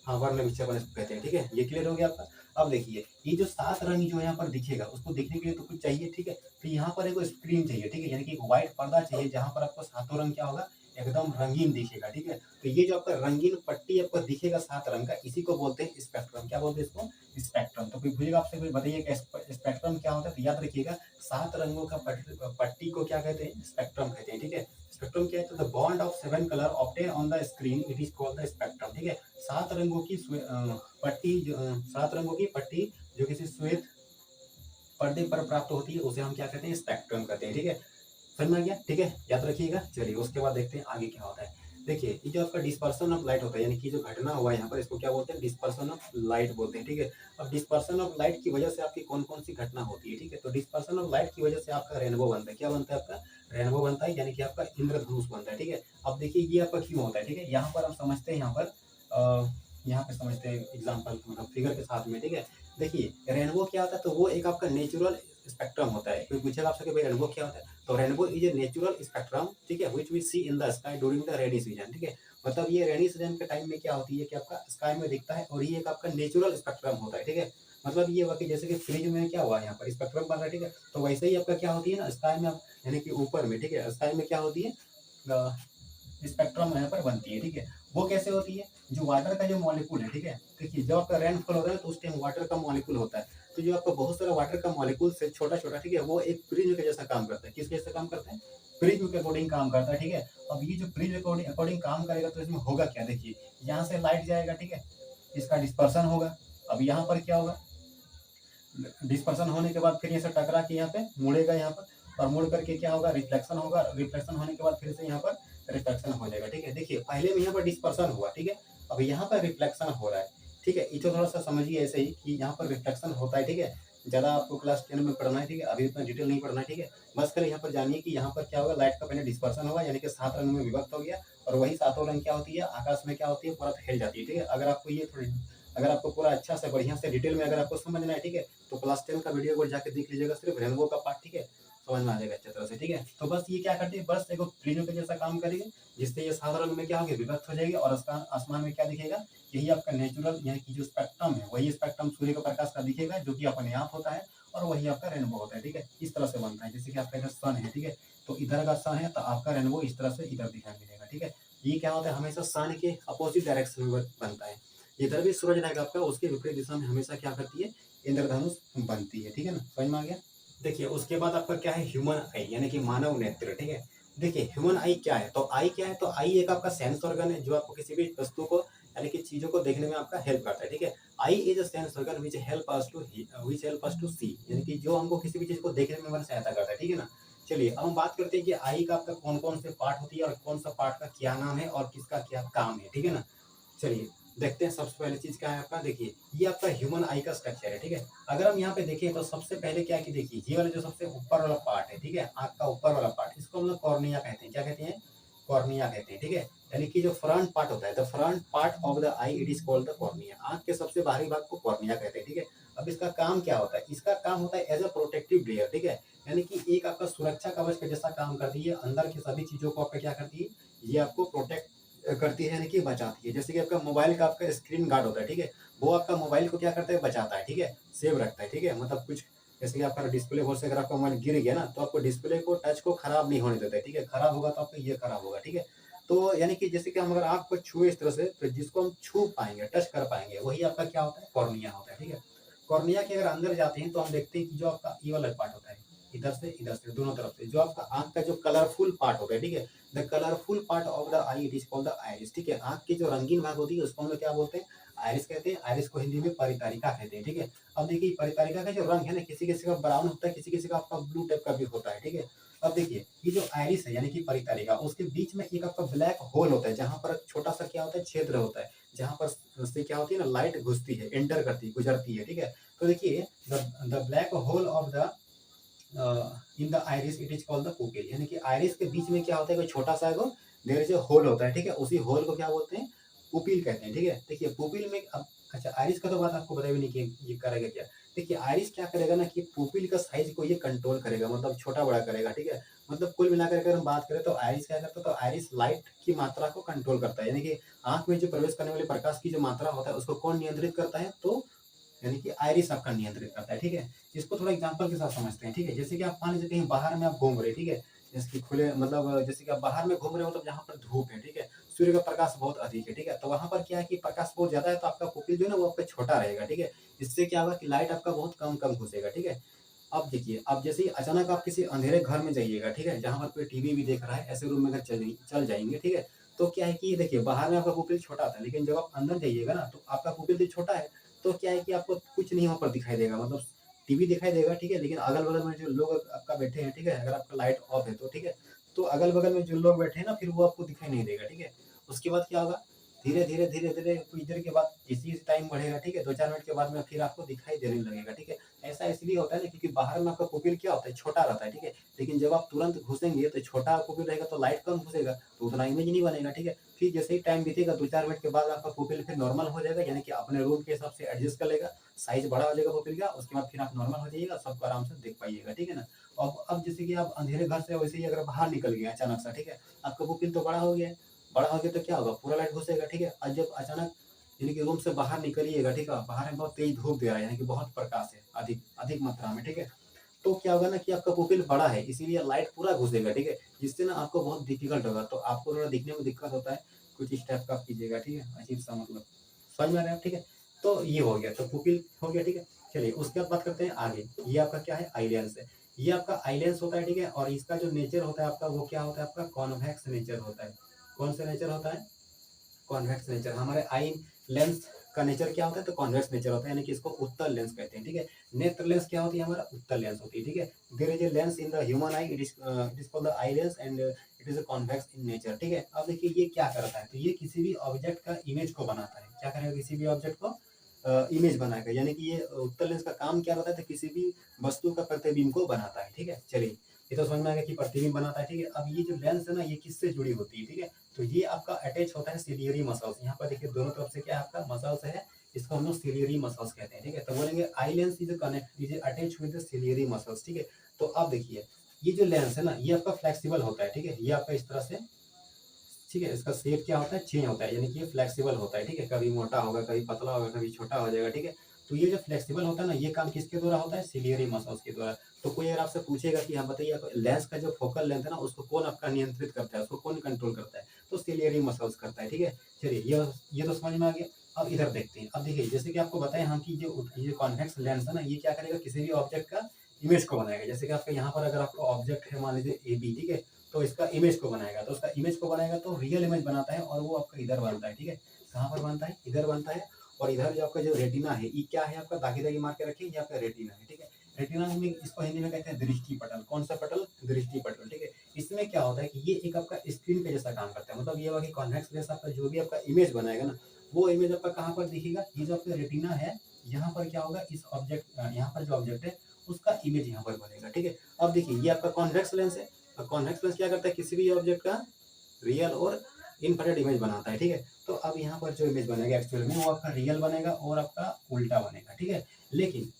हाँ वर्ण विक्षेपण इसको कहते हैं, ठीक है। ये क्लियर हो गया आपका। अब देखिए ये जो 7 रंग जो यहाँ पर दिखेगा उसको देखने के लिए तो कुछ चाहिए, ठीक है, तो यहाँ पर एक स्क्रीन चाहिए, ठीक है, यानी कि एक व्हाइट पर्दा चाहिए जहाँ पर आपको 7 रंग क्या होगा, एकदम रंगीन दिखेगा, ठीक है। तो ये जो आपका रंगीन पट्टी आपको दिखेगा 7 रंग का, इसी को बोलते हैं स्पेक्ट्रम। क्या बोलते हैं इसको? स्पेक्ट्रम। तो कोई पूछेगा आपसे, कोई बताइए कि स्पेक्ट्रम क्या होता है, तो याद रखिएगा 7 रंगों का पट्टी को क्या कहते हैं? स्पेक्ट्रम कहते हैं, ठीक है। स्पेक्ट्रम क्या है? तो the bond of 7 colour obtain on the screen, it is called the spectrum, ठीक है। 7 रंगों की पट्टी, 7 रंगों की पट्टी जो किसी श्वेत पर्दे पर प्राप्त होती है, उसे हम क्या कहते हैं? स्पेक्ट्रम कहते हैं, ठीक है। समझ में आ गया, ठीक है, याद रखिएगा। चलिए उसके बाद देखते हैं आगे क्या होता है। देखिए ये जो आपका डिस्पर्सन ऑफ लाइट होता है, यानी कि जो घटना हुआ है यहाँ पर, इसको क्या बोलते हैं? डिस्पर्सन ऑफ लाइट बोलते हैं, ठीक है। अब डिस्पर्सन ऑफ लाइट की वजह से आपकी कौन कौन सी घटना होती है, ठीक है। तो डिस्पर्सन ऑफ लाइट की वजह से आपका रेनबो बनता है। क्या बनता है? आपका रेनबो बनता है, यानी कि आपका इंद्रधनुष बनता है, ठीक है। अब देखिए ये आपका क्यों होता है, ठीक है। यहाँ पर हम समझते हैं, यहाँ पे समझते हैं एग्जाम्पल मतलब फिगर के साथ में, ठीक है। देखिए रेनबो क्या होता है, तो वो एक आपका नेचुरल स्पेक्ट्रम होता है। कोई पूछेगा आपसे कि भाई रेनबो क्या होता है, तो rainbow is a natural spectrum, ठीक है, which we see in the sky during the rainy season, ठीक है। मतलब ये रेनी सीजन के टाइम में क्या होती है कि आपका स्काई में दिखता है, और ये एक आपका नेचुरल स्पेक्ट्रम होता है, ठीक है। मतलब ये हुआ कि जैसे कि फ्रिज में क्या हुआ, यहाँ पर स्पेक्ट्रम बन रहा है, ठीक है। तो वैसे ही आपका क्या होती है ना स्काई में, यानी कि ऊपर में, ठीक है, स्काई में क्या होती है? स्पेक्ट्रम यहाँ पर बनती है, ठीक है। वो कैसे होती है? जो वाटर का जो मॉलिक्यूल है, ठीक है, देखिए जब आपका रेनफॉल हो रहा है तो उस टाइम वाटर का मॉलिक्यूल होता है। तो जो आपका बहुत सारा वाटर का मॉलिक्यूल से छोटा छोटा, ठीक है, वो एक प्रिज्म के जैसा काम करता है। किस जैसा काम करता है? प्रिज्म के अकॉर्डिंग काम करता है, ठीक है। अब ये जो प्रिज्म अकॉर्डिंग अकॉर्डिंग काम करेगा तो इसमें होगा क्या, देखिए यहाँ से लाइट जाएगा, ठीक है, इसका डिस्पर्सन होगा। अब यहाँ पर क्या होगा? डिस्पर्सन होने के बाद फिर ये से टकरा के यहाँ पे मुड़ेगा यहाँ पर, और मुड़ करके क्या होगा? रिफ्लेक्शन होगा। रिफ्लेक्शन होने के बाद फिर से यहाँ पर रिफ्लेक्शन हो जाएगा, ठीक है। देखिए पहले में यहाँ पर डिस्पर्सन हुआ, ठीक है, अब यहाँ पर रिफ्लेक्शन हो रहा है, ठीक है। इसे थोड़ा सा समझिए ऐसे ही कि यहाँ पर रिफ्लेक्शन होता है, ठीक है। ज़्यादा आपको क्लास 10 में पढ़ना है, ठीक है, अभी इतना डिटेल नहीं पढ़ना है, ठीक है। बस खाली यहाँ पर जानिए कि यहाँ पर क्या होगा? लाइट का पहले डिस्पर्सन होगा, यानी कि 7 रंग में विभक्त हो गया, और वही 7 रंग क्या होती है? आकाश में क्या होती है? पूरा फैल जाती है, ठीक है। अगर आपको पूरा अच्छा से बढ़िया से डिटेल में अगर आपको समझना है, ठीक है, तो क्लास 10 का वीडियो को जाके देख लीजिएगा, सिर्फ रेनबो का पार्ट, ठीक है, समझ में आ जाएगा अच्छी तरह से, ठीक है। तो बस ये क्या करती है? बस देखो प्रिज्म के जैसा काम करेगी, जिससे ये 7 रंग में क्या होगी? विभक्त हो जाएगी, और आसमान में क्या दिखेगा? यही आपका नेचुरल यानी कि जो स्पेक्ट्रम है, वही स्पेक्ट्रम सूर्य के प्रकाश का दिखेगा, जो कि अपने आप होता है, और वही आपका रेनबो होता है, ठीक है। इस तरह से बनता है, जैसे कि आपका इधर सन है, ठीक है, तो इधर का सन है, तो आपका रेनबो इस तरह से इधर दिखाई मिलेगा, ठीक है। ये क्या होता है? हमेशा सन के अपोजिट डायरेक्शन में बनता है। इधर भी सूरज रहेगा आपका, उसके विपरीत दिशा में हमेशा क्या करती है? इंद्रधनुष बनती है, ठीक है ना, समझ में आ गया। देखिए उसके बाद आपका क्या है? ह्यूमन आई, यानी कि मानव नेत्र, ठीक है। देखिए ह्यूमन आई क्या है? तो आई क्या है? तो आई एक आपका सेंस ऑर्गन है, जो आपको किसी भी वस्तु को यानी कि चीजों को देखने में आपका हेल्प करता है, ठीक है। Eye is a sense organ which help us to see, यानी कि जो हमको किसी भी चीज को देखने में हमारी सहायता करता है, ठीक है ना। चलिए अब हम बात करते हैं कि आई का आपका कौन कौन से पार्ट होती है, और कौन सा पार्ट का क्या नाम है, और किसका क्या काम है, ठीक है ना। चलिए देखते हैं, सबसे पहले चीज क्या है आपका? देखिए ये आपका ह्यूमन आई का स्ट्रक्चर है, ठीक है। अगर हम यहाँ पे देखें तो सबसे पहले क्या है कि देखिए ये वाला जो सबसे ऊपर वाला पार्ट है, ठीक है, आँख का ऊपर वाला पार्ट, इसको हम लोग कॉर्निया कहते हैं। क्या कहते हैं? कॉर्निया कहते हैं, ठीक है। यानी कि जो फ्रंट पार्ट होता है, the front part of the I, it is called the cornea. आँख के सबसे बाहरी भाग को कॉर्निया कहते हैं, ठीक है। अब इसका काम क्या होता है? इसका काम होता है एज अ प्रोटेक्टिव लेयर, ठीक है। यानी कि एक आपका सुरक्षा कवच के जैसा काम करती है, अंदर की सभी चीजों को आपका क्या करती है? ये आपको प्रोटेक्ट करती है, यानी कि बचाती है। जैसे कि आपका मोबाइल का आपका स्क्रीन गार्ड होता है, ठीक है, वो आपका मोबाइल को क्या करता है? बचाता है, ठीक है, सेव रखता है, ठीक है। मतलब कुछ जैसे कि आपका डिस्प्ले बोर्ड से अगर आपका मोबाइल गिर गया ना, तो आपको डिस्प्ले को टच को खराब नहीं होने देता है, ठीक है। खराब होगा तो आपका ये खराब होगा, ठीक है। तो यानी कि जैसे कि हम अगर आँख को छुए इस तरह से, तो जिसको हम छू पाएंगे, टच कर पाएंगे, वही आपका क्या होता है? कॉर्निया होता है, ठीक है। कॉर्निया के अगर अंदर जाते हैं तो हम देखते हैं कि जो आपका ये वाला पार्ट होता है, इधर से दोनों तरफ से, जो आपका आँख का जो कलरफुल पार्ट होता है, ठीक है, the colourful part of the I, it is called the iris, ठीक है। आँख की जो रंगीन भाग होती है उसको हम लोग क्या बोलते हैं? आइरिस कहते हैं। आइरिस को हिंदी में परितारिका कहते हैं, ठीक है। अब देखिए परितारिका का जो रंग है ना, किसी किसी का ब्राउन होता है, किसी किसी का आपका ब्लू टाइप का भी होता है, ठीक है। अब देखिए ये जो आइरिस है यानी कि परितारिका, उसके बीच में एक आपका ब्लैक होल होता है, जहां पर छोटा सा क्या होता है? छिद्र होता है, जहां पर से क्या होती है ना, लाइट घुसती है, एंटर करती है, गुजरती है, ठीक है। तो देखिए the black hole of the in the iris, it is called the pupil, यानी कि आइरिस के बीच में क्या होता है? कोई छोटा सा एगो देयर इज अ होल होता है, ठीक है। उसी होल को क्या बोलते हैं? पुपिल कहते हैं, ठीक है। देखिए पुपिल में अब अच्छा आइरिस का तो बात आपको बताया भी नहीं कि ये करेगा क्या। देखिए आइरिस क्या करेगा ना कि पुपिल का साइज को ये कंट्रोल करेगा, मतलब छोटा बड़ा करेगा, ठीक है। मतलब कुल मिलाकर अगर हम बात करें तो आइरिस क्या करता है? तो आइरिस लाइट की मात्रा को कंट्रोल करता है, यानी कि आंख में जो प्रवेश करने वाले प्रकाश की जो मात्रा होता है उसको कौन नियंत्रित करता है? तो यानी कि आइरिस आपका नियंत्रित करता है, ठीक है। इसको थोड़ा एग्जांपल के साथ समझते हैं, ठीक है। जैसे कि आप मान लीजिए कहीं बाहर में आप घूम रहे, ठीक है, जैसे कि खुले मतलब जैसे कि आप बाहर में घूम रहे हो तो जहाँ पर धूप है, ठीक है? सूर्य का प्रकाश बहुत अधिक है, ठीक है? तो वहाँ पर क्या है कि प्रकाश बहुत ज़्यादा है तो आपका पुपिल जो है ना वो आपका छोटा रहेगा, ठीक है? इससे क्या होगा कि लाइट आपका बहुत कम-कम घुसेगा, ठीक है? अब देखिए, अब जैसे ही अचानक आप किसी अंधेरे घर में जाइएगा, ठीक है? जहाँ पर कोई टीवी भी देख रहा है, ऐसे रूम में अगर चल जाएँगे, ठीक है? तो क्या है कि देखिए बाहर में आपका पुपिल छोटा था, लेकिन जब आप अंदर जाइएगा ना तो आपका पुपिल भी छोटा है, तो क्या है कि आपको कुछ नहीं वहाँ पर दिखाई देगा मतलब टीवी दिखाई देगा, ठीक है? लेकिन अगल-बगल में जो लोग आपका बैठे हैं, ठीक है? अगर आपका लाइट ऑफ है तो, ठीक है? तो अगल-बगल में जो लोग बैठे हैं ना फिर वो आपको दिखाई नहीं देगा, ठीक है? उसके बाद क्या होगा धीरे-धीरे, धीरे-धीरे कुछ देर के बाद जैसे-जैसे टाइम बढ़ेगा, ठीक है? 2-4 मिनट के बाद में फिर आपको दिखाई देने लगेगा, ठीक है? ऐसा इसलिए होता है ना क्योंकि बाहर में आपका पुपिल क्या होता है छोटा रहता है, ठीक है? लेकिन जब आप तुरंत घुसेंगे तो छोटा पुपिल रहेगा तो लाइट कम घुसेगा, तो उतना इमेज नहीं बनेगा, ठीक है? फिर जैसे ही टाइम बीतेगा 2-4 मिनट के बाद आपका पुपिल फिर नॉर्मल हो जाएगा यानी कि अपने रूम के हिसाब से एडजस्ट कर लेगा, साइज़ बड़ा हो जाएगा पुपिल का, उसके बाद फिर आप नॉर्मल हो जाइएगा, सबको आराम से देख पाइएगा, ठीक है ना? अब जैसे कि आप अंधेरे घर से वैसे ही अगर बाहर निकल गए अचानक से, ठीक है? आपका पुपिल तो बड़ा हो गया है, बड़ा हो गया तो क्या होगा पूरा लाइट घुसेगा, ठीक है? और जब अचानक यानी कि रूम से बाहर निकलिएगा, ठीक है? बाहर में बहुत तेज धूप दे रहा है यानी कि बहुत प्रकाश है, अधिक अधिक मात्रा में, ठीक है? तो क्या होगा ना कि आपका पुपिल बड़ा है, इसीलिए लाइट पूरा घुसेगा, ठीक है? जिससे ना आपको बहुत डिफ़िकल्ट होगा, तो आपको थोड़ा दिखने में दिक्कत होता है, कुछ इस टाइप का आप कीजिएगा, ठीक है? अजीब-सा मतलब समझ में आ रहा है, ठीक है? तो ये हो गया, तो पुपिल हो गया, ठीक है? चलिए उसके बाद बात करते हैं आगे, ये आपका क्या है आई लेंस है। ये आपका आई लेंस होता है, ठीक है? और इसका जो नेचर होता है आपका वो क्या होता है आपका कॉन्वेक्स नेचर होता है। कौन सा नेचर होता है? कॉन्वेक्स नेचर हमारे आई लेंस का नेचर क्या होता है तो कॉन्वेक्स नेचर होता है यानी कि इसको उत्तल लेंस कहते हैं ठीक है नेत्र लेंस क्या होती है हमारा उत्तल लेंस होती है ठीक है there is a lens in the human eye it is called the eye lens and it is a convex in nature ठीक है अब देखिए ये क्या करता है तो ये किसी भी ऑब्जेक्ट का इमेज को बनाता है क्या करेगा किसी भी ऑब्जेक्ट को इमेज बनाएगा यानी कि ये उत्तल लेंस का काम क्या होता है तो किसी भी वस्तु का प्रतिबिंब को बनाता है ठीक है चलिए ये तो समझ में आ गया कि प्रतिबिंब बनाता है ठीक है अब ये जो लेंस है ना ये किससे जुड़ी होती है ठीक है तो ये आपका अटैच होता है सिलियरी मसल्स यहाँ पर देखिए दोनों तरफ से क्या है आपका मसल्स है इसको हम लोग सिलियरी मसल्स कहते हैं ठीक है तो बोलेंगे eye lens is connect is attach with the ciliary muscles ठीक है तो अब देखिए ये जो लेंस है ना ये आपका फ्लेक्सिबल होता है ठीक है ये आपका इस तरह से ठीक है इसका शेप क्या होता है चेंज होता है यानी कि ये फ्लेक्सिबल होता है ठीक है कभी मोटा होगा कभी पतला होगा कभी छोटा हो जाएगा ठीक है तो ये जो फ्लेक्सिबल होता है ना ये काम किसके द्वारा होता है सिलियरी मसल्स के द्वारा तो कोई अगर आपसे पूछेगा कि हाँ बताइए लेंस का जो फोकल लेंथ है ना उसको कौन आपका नियंत्रित करता है उसको कौन कंट्रोल करता है तो सिलियरी मसल्स करता है ठीक है चलिए ये तो समझ में आ गया अब इधर देखते हैं अब देखिए जैसे कि आपको बताया हम कि जो ये कॉन्वेक्स लेंस है ना ये क्या करेगा किसी भी ऑब्जेक्ट का इमेज को बनाएगा जैसे कि आपका यहाँ पर अगर आपका ऑब्जेक्ट है मान लीजिए ए बी ठीक है तो इसका इमेज को बनाएगा तो उसका इमेज को बनाएगा तो रियल इमेज बनाता है और वो आपका इधर बनता है ठीक है कहाँ पर बनता है इधर बनता है और इधर जो आपका जो रेटिना है ये क्या है आपका दागी दागी मार के रखिए ये आपका रेटिना है ठीक है रेटिना में इसको हिंदी में कहते हैं दृष्टि पटल कौन सा पटल दृष्टि पटल ठीक है इसमें क्या होता है कि ये एक आपका स्क्रीन के जैसा काम करता है मतलब ये वाली कॉन्वेक्स लेंस आपका जो भी आपका इमेज बनाएगा ना वो इमेज आपका कहाँ पर दिखेगा ये जो आपका रेटिना है यहाँ पर क्या होगा इस ऑब्जेक्ट यहाँ पर जो ऑब्जेक्ट है उसका इमेज यहाँ पर बनेगा ठीक है अब देखिए ये आपका कॉन्वेक्स लेंस है कॉन्वेक्स लेंस क्या करता है किसी भी ऑब्जेक्ट का रियल और इनफ्रारेड इमेज बनाता है ठीक है तो अब यहाँ पर जो इमेज बनेगा एक्चुअल में वो आपका रियल बनेगा और आपका उल्टा बनेगा ठीक है लेकिन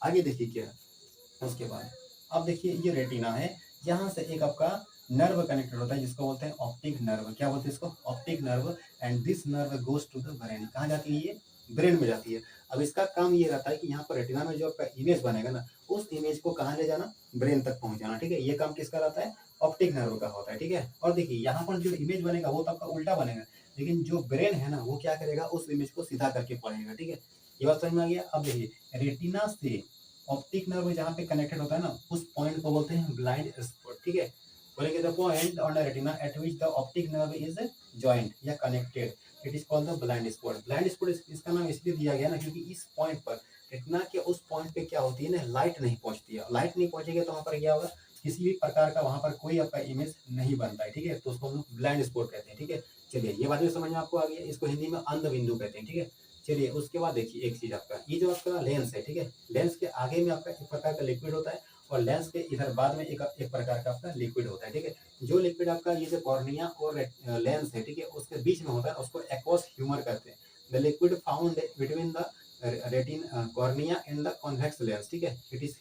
आगे देखिए क्या है उसके बाद अब देखिए ये रेटिना है यहाँ से एक आपका नर्व कनेक्टेड होता है जिसको बोलते हैं ऑप्टिक नर्व क्या बोलते हैं इसको optic nerve and this nerve goes to the brain कहाँ जाती है ये ब्रेन में जाती है अब इसका काम ये रहता है कि यहाँ पर रेटिना में जो आपका इमेज बनेगा ना उस इमेज को कहाँ ले जाना ब्रेन तक पहुंचाना ठीक है ये काम किसका रहता है ऑप्टिक नर्व का होता है ठीक है और देखिए यहाँ पर जो इमेज बनेगा वो तो आपका उल्टा बनेगा लेकिन जो ब्रेन है ना वो क्या करेगा उस इमेज को सीधा करके पढ़ेगा ठीक है ये बात समझ में आ गया अब देखिए रेटिना से ऑप्टिक नर्व जहाँ पे कनेक्टेड होता है ना उस पॉइंट को बोलते हैं ब्लाइंड स्पॉट ठीक है बोलेंगे the point on the retina at which the optic nerve is joint या connected it is called the blind spot इसका नाम इसलिए दिया गया ना क्योंकि इस पॉइंट पर रेटिना के उस पॉइंट पे क्या होती है ना लाइट नहीं पहुंचती है लाइट नहीं पहुंचेगी तो वहाँ पर क्या होगा किसी भी प्रकार का वहाँ पर कोई आपका इमेज नहीं बनता है ठीक है तो उसको हम लोग ब्लाइंड स्पॉट कहते हैं ठीक है चलिए ये बात भी समझ में आपको आ गया इसको हिंदी में अंध बिंदु कहते हैं ठीक है चलिए उसके बाद देखिए एक चीज आपका ये जो आपका लेंस है ठीक है लेंस के आगे में आपका एक प्रकार का लिक्विड होता है और लेंस के इधर बाद में एक प्रकार का आपका लिक्विड होता है ठीक है जो लिक्विड आपका ये जो कॉर्निया और लेंस है ठीक है उसके बीच में होता है उसको एक्वस ह्यूमर कहते हैं the liquid found between the रेटिन cornea and the convex lens ठीक है it is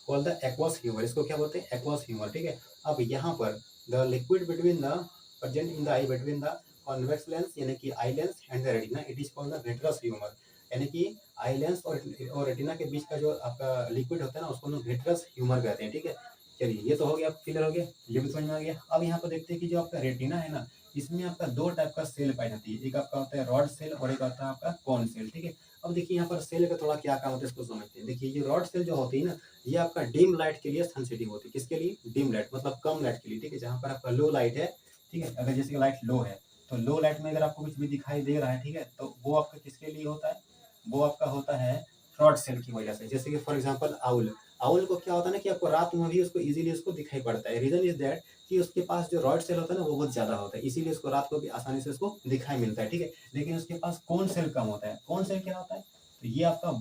called the aqueous humour इसको क्या बोलते हैं एक्वस ह्यूमर ठीक है अब यहाँ पर the liquid between the present in the I between the convex lens यानी कि आई lens and the retina it is called the vitreous humour यानी कि आई लेंस और रेटिना के बीच का जो आपका लिक्विड होता है ना उसको हम विट्रस ह्यूमर कहते हैं ठीक है चलिए ये तो हो गया, क्लियर हो गया, ये भी समझ में आ गया। अब यहाँ पर देखते हैं कि जो आपका रेटिना है ना, इसमें आपका दो टाइप का सेल पाई जाती है, एक आपका होता है रॉड सेल और एक आता है आपका कॉन सेल, ठीक है। अब देखिए यहाँ पर सेल का थोड़ा क्या काम होता है इसको समझते हैं। देखिए ये रॉड सेल जो होती है ना, ये आपका डिम लाइट के लिए सेंसिटिव होती है। किसके लिए? डिम लाइट, मतलब कम लाइट के लिए, ठीक है। जहाँ पर आपका लो लाइट है, ठीक है, अगर जैसे लाइट लो है तो लो लाइट में अगर आपको कुछ भी दिखाई दे रहा है, ठीक है, तो वो आपका किसके लिए होता है? वो आपका होता है रॉड सेल की वजह से। जैसे कि फॉर एग्जांपल आउल, आउल को क्या होता है ना कि आपको रात में भी उसको इजीली उसको दिखाई पड़ता है। रीजन इज दैट कि उसके पास जो रॉड सेल होता है ना वो बहुत ज्यादा होता है, इसीलिए उसको रात को भी आसानी से उसको दिखाई मिलता है, ठीक है। लेकिन उसके पास कौन सेल कम होता है। कौन सेल क्या होता है? तो ये आपका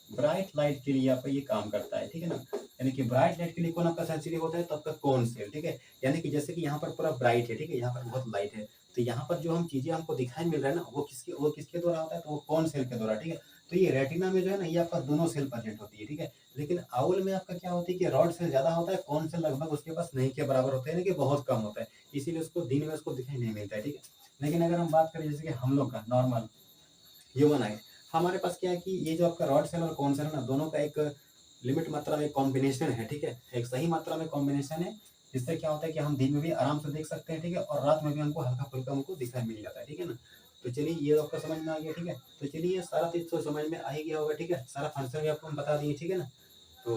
ब्राइट लाइट के लिए आपका ये काम करता है, ठीक है ना। यानी कि ब्राइट लाइट के लिए कौन आपका सेंसिटिव होता है? तो आपका कौन सेल, ठीक है। यानी कि जैसे कि यहाँ पर पूरा ब्राइट है, ठीक है, यहाँ पर बहुत लाइट है, तो यहाँ पर जो हम चीजें हमको दिखाई मिल रहा है ना वो किसके द्वारा होता है? तो वो कौन सेल के द्वारा, ठीक है। तो ये रेटिना में जो है ना ये आपका दोनों सेल प्रेजेंट होती है, ठीक है। लेकिन आउल में आपका क्या होती है कि रॉड सेल ज्यादा होता है, कौन सेल लगभग उसके पास नहीं के बराबर होता है, यानी कि बहुत कम होता है, इसीलिए उसको दिन में उसको दिखाई नहीं मिलता है, ठीक है। लेकिन अगर हम बात करें जैसे कि हम लोग का नॉर्मल ह्यूमन आई, हमारे पास क्या है कि ये जो आपका रॉड सेल और कॉन सेल है ना, दोनों का एक लिमिट मात्रा में कॉम्बिनेशन है, ठीक है, एक सही मात्रा में कॉम्बिनेशन है, जिससे क्या होता है कि हम दिन में भी आराम से देख सकते हैं, ठीक है, और रात में भी हमको हल्का फुल्का हमको दिखाई मिल जाता है, ठीक है ना। तो चलिए ये आपका समझ में आ गया, ठीक है। तो चलिए सारा चीज तो समझ में आ ही गया होगा, ठीक है, सारा फंक्शन भी आपको हम बता दिए, ठीक है ना। तो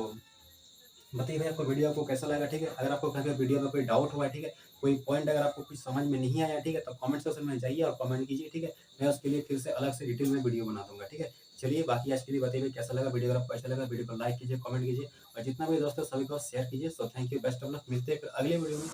बताइए भाई आपको वीडियो आपको कैसा लगा, ठीक है। अगर आपको कहीं वीडियो में कोई डाउट हुआ है, ठीक है, कोई पॉइंट अगर आपको कुछ समझ में नहीं आया, ठीक है, तो कमेंट सेक्शन में जाइए और कमेंट कीजिए, ठीक है। मैं उसके लिए फिर से अलग से डिटेल में वीडियो बना दूंगा, ठीक है। चलिए बाकी आज के लिए बताइए कैसा लगा वीडियो। अगर आपको अच्छा लगा वीडियो को लाइक कीजिए, कमेंट कीजिए और जितना भी दोस्तों सभी को शेयर कीजिए। So thank you, best of luck, मिलते हैं फिर अगले वीडियो में।